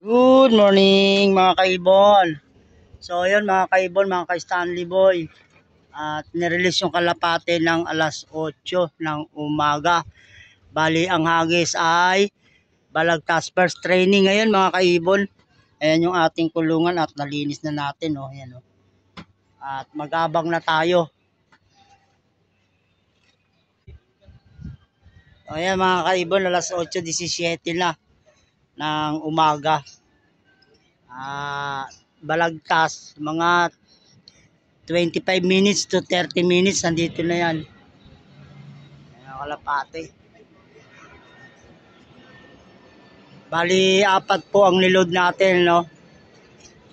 Good morning mga kaibon. So ayun mga kaibon, mga ka-Stanley Boy. At nirelease yung kalapate ng alas 8 ng umaga. Bali ang hagis ay Balagtas first training ngayon mga kaibon. Ayan yung ating kulungan at nalinis na natin. Oh. Ayan, oh. At magabang na tayo. Ayan mga kaibon, alas 8:17 na ng umaga. Balagtas mga 25 minutes to 30 minutes nandito na yan. Ayan, kalapate. Bali, 4 po ang niload natin, no?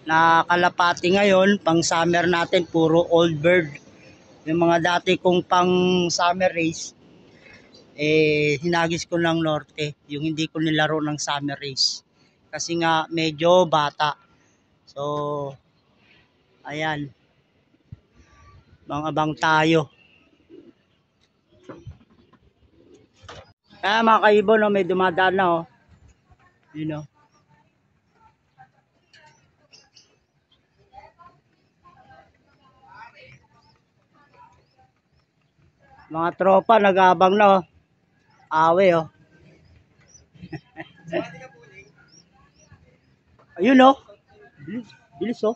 Na kalapate ngayon, pang summer natin, puro old bird. Yung mga dati kong pang summer race, hinagis ko ng norte. Yung hindi ko nilaro ng summer race. Kasi nga, medyo bata. So, ayan. Abang tayo. Kaya mga kaibon, no, may dumadaan na, oh. You know. Mga tropa nag-aabang na, oh. Awe, oh. Ayun, oh. Bilis, oh.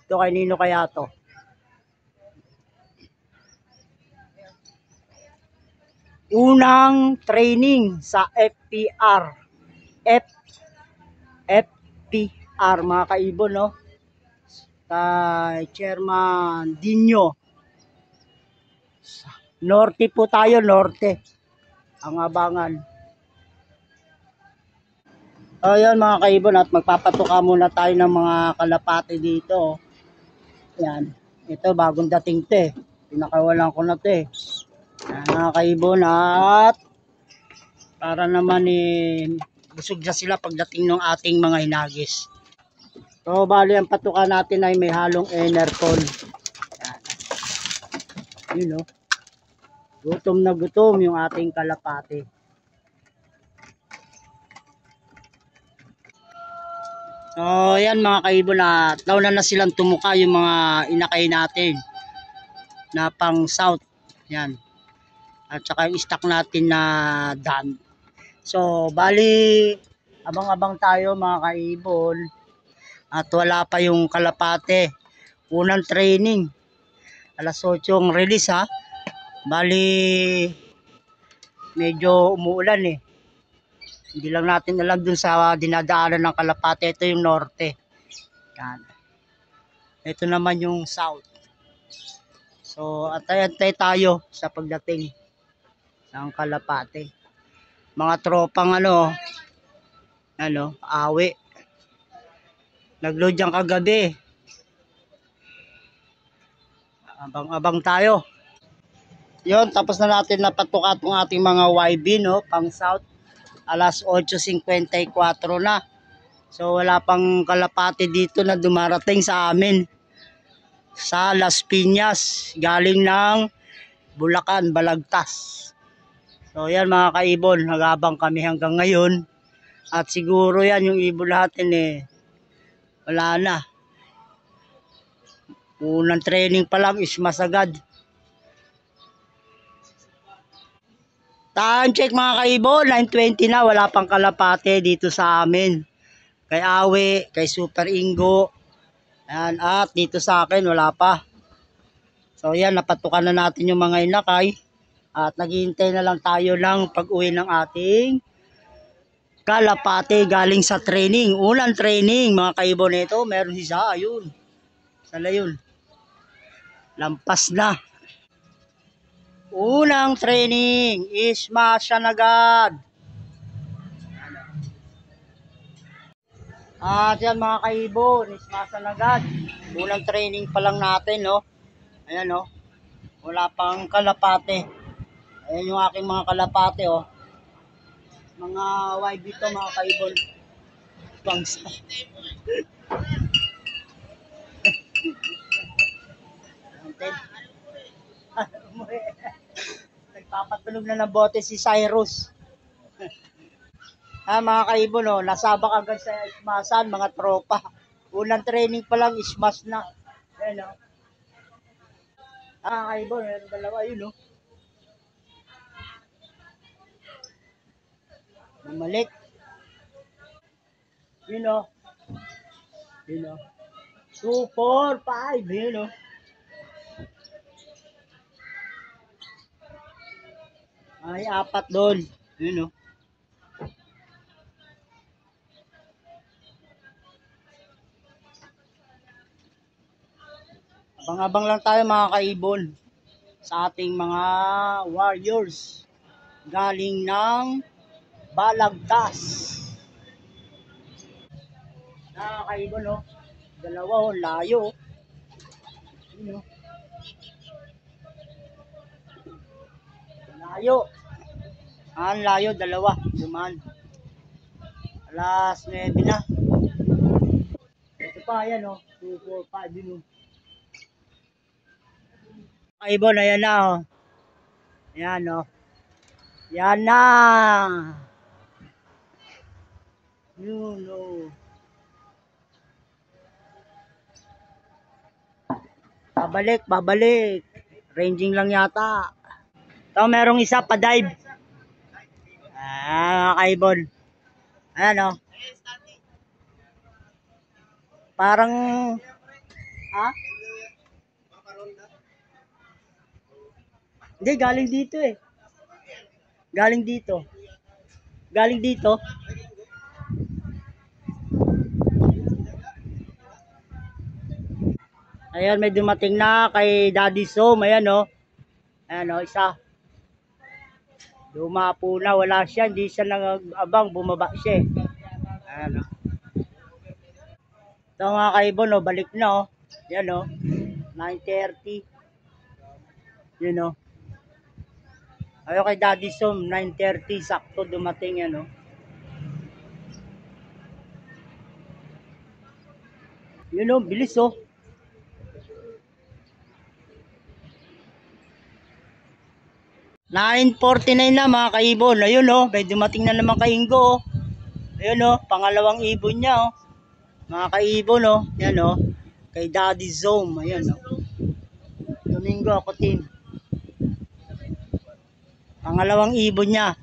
Ito kay Nino kaya to. Unang training sa FPR. FPR mga kaibon, no? Kay Chairman Dinyo. Norte po tayo, norte. Ang abangan. Ayan mga kaibon, at magpapatuka muna tayo ng mga kalapate dito. Yan. Ito bagong dating to, eh. Pinakawalan ko na to, eh. Yan, mga kaibon, at para naman busog na sila pagdating ng ating mga hinagis. So bali ang patuka natin ay may halong enercon. Yan. Yun, no? Gutom na gutom yung ating kalapate. So yan mga kaibon, na nauna na silang tumuka yung mga inakay natin na pang south. Yan. At saka yung stock natin na dan. So bali abang-abang tayo mga kaibon. At wala pa yung kalapate. Unang training. Alas 8 yung release, ha. Bali medyo umuulan, eh. Hindi lang natin alam dun sa dinadaanan ng kalapate. Ito yung norte. Yan. Ito naman yung south. So atay-antay tayo sa pagdating ng kalapate. Mga tropang awe. Nagload yan kagabi. Abang-abang tayo. Yon, tapos na natin napatukat ng ating mga YB, no, pang south. Alas 8:54 na. So wala pang kalapate dito na dumarating sa amin. Sa Las Piñas, galing ng Bulacan, Balagtas. So yan mga kaibon, nagabang kami hanggang ngayon. At siguro yan yung ibon natin, wala na. Unang training pa lang is masagad. Time check mga kaibon, 9:20 na, wala pang kalapate dito sa amin. Kay Awe, kay Super Ingo. Yan, at dito sa akin wala pa. So yan, napatukan na natin yung mga inakay. At naghihintay na lang tayo ng pag-uwi ng ating kalapate galing sa training. Unang training mga kaibon nito, meron isa, ayun. Sala yun. Lampas na. Unang training is masanagad. At yan mga kaibon, is masanagad. Unang training pa lang natin, no. Ayan, no. Wala pang kalapate. Ayan yung aking mga kalapate, oh. Mga YB to mga kaibon. Bangsa. Nagpapatulog na ng bote si Cyrus. Mga kaibon, oh, nasabak agad sa ismasan, mga tropa. Unang training pa lang, ismas na. Ayan, oh. Kaibon, meron dalawa, yun, oh. Bumalik. Yun, oh. Yun, oh. 2, 4, 5, yun, oh. Ay, 4 doon. Yun, oh. Abang-abang lang tayo mga kaibon sa ating mga warriors galing ng Balagtas. Mga kaibon, oh. Dalawa, oh, layo. Yun, oh. Layo. Layo, dalawa. Dumaan. Alas 9 na. Ito pa, ayan, oh. 2, 4, 5, yun, oh. Kaibon, ayan na, oh. Ayan, oh. Yan na. Yun, oh. Babalik. Ranging lang yata. Ito, merong isa pa dive. Kaibon. Ayan, oh. Parang, ha? Hindi, galing dito eh. Galing dito. Ayan, may dumating na kay Daddy Som. Ayan, oh. Ayan, oh, isa. Dumapo na, wala siya. Hindi siya nag-abang, bumaba siya eh. Ayan, oh. Ito mga kaibon, oh, balik na, oh. Ayan, oh. 9:30. Yun, oh. Ayaw kay Daddy Som, 9:30, sakto dumating yan, oh. Yun, oh, bilis, oh. 9:49 na mga kaibon. Ayun, oh, may dumating na naman kay Ingo, oh. Ayun, oh, pangalawang ibon niya, oh. Mga kaibon, oh. Yan, oh. Kay Daddy Som, ayun, oh. Domingo ako team. Pangalawang ibon niya.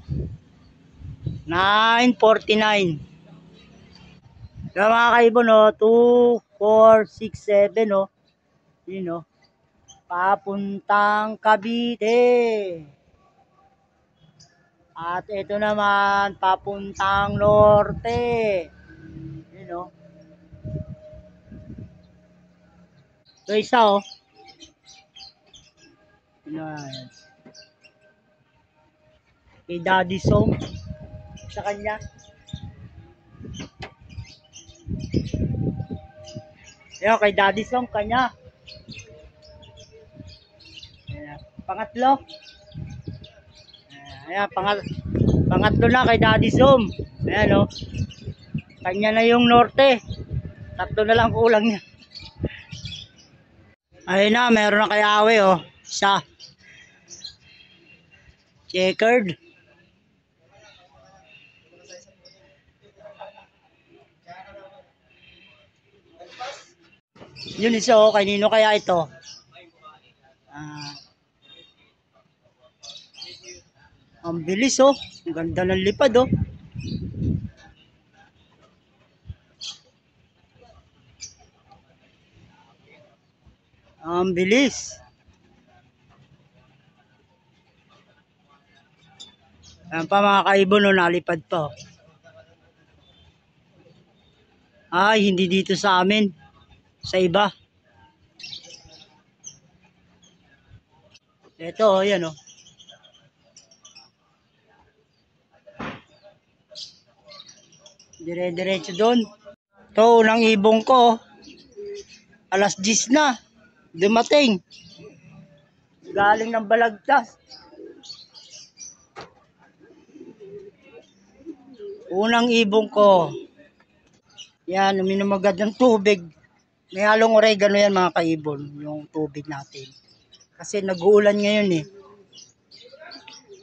9:49. Kaya mga kaibon, oh, 2, 4, 6, 7, oh. Yun, oh. Papuntang Cavite. At ito naman, papuntang Norte. Yun, oh. Ito isa, oh. Yan. Kay Daddy Som. Sa kanya. Yan, kay Daddy Som, kanya. Ayan. Pangatlo. Ayan, pangatlo na kay Daddy Som. Ayan, oh. Kanya na yung Norte. Tatlo na lang kulang niya. Ayun na, meron na kay Awe, oh. Isa. Checkered. Yun isa, oh. Kanino kaya ito? Ang bilis, oh. Ang ganda ng lipad, oh. Ang bilis. Ayan pa mga kaibon, oh, nalipad pa. Ay, hindi dito sa amin. Sa iba. Ito, oh, yan, oh. Dire-diretso doon. Ito, unang ibong ko. Alas 10 na. Dumating. Galing ng Balagtas. Unang ibong ko. Yan, uminom agad ng tubig. May halong oregano yan mga kaibon. Yung tubig natin. Kasi nag-uulan ngayon eh.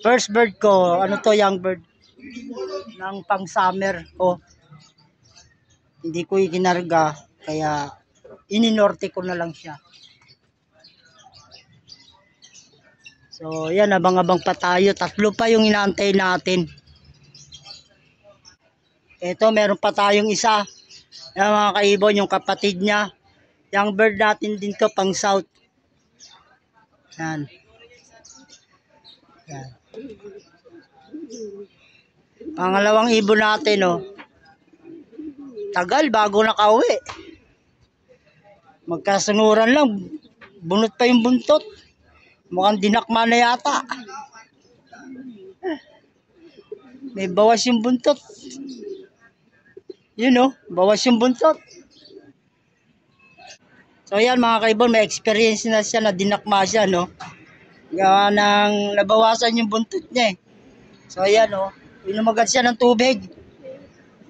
First bird ko. Ano to, young bird? ng pang summer ko. Hindi ko ikinarga kaya ininorte ko na lang siya. So yan, abang-abang pa tayo. 3 pa yung inaantay natin. Ito, meron pa tayong isa. Yan mga kaibon, yung kapatid niya. Yung bird natin din to, pang south. Yan. Yan. Pangalawang ibon natin, oh. Tagal bago nakauwi. Magkasunuran lang. Bunot pa yung buntot. Mukhang dinakma na yata. May bawas yung buntot. Yun, oh. Bawas yung buntot. So yan mga kaibon, may experience na siya na dinakma siya, no. Gawa nang nabawasan yung buntot niya, eh. So yan, oh. Inumagan siya ng tubig.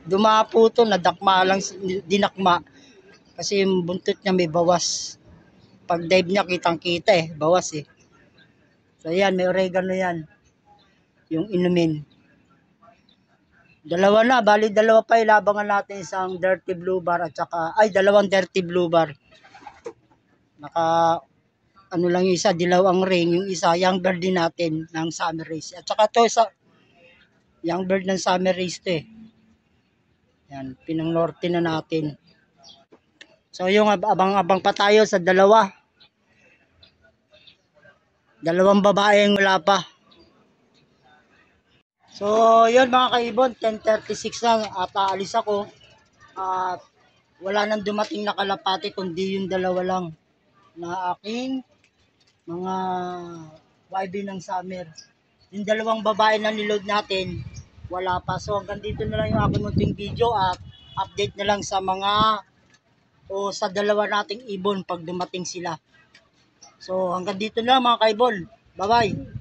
Dumapo to, nadakma lang, dinakma. Kasi yung buntot niya may bawas. Pag dive niya, kitang-kita, eh. Bawas, eh. So yan, may oregano yan. Yung inumin. Dalawa na, bali 2 pa ilabangan natin, isang dirty blue bar at saka, ay 2 dirty blue bar. Naka, ano lang yung isa, dilaw ang ring, yung isa, young bird din natin ng summer race. At saka to, isa, young bird ng summer race to, eh. Yan, pinang-norte na natin. So yung abang-abang pa tayo sa 2. 2 babaeng wala pa. So yun mga kaibon, 10:36 na at aalis ako. At wala nang dumating na kalapati kundi yung 2 lang na aking mga YB ng summer. Yung 2 babae na niload natin, wala pa. So hanggang dito na lang yung aking munting video at update na lang sa mga o sa 2 nating ibon pag dumating sila. So hanggang dito na mga kaibon. Bye bye.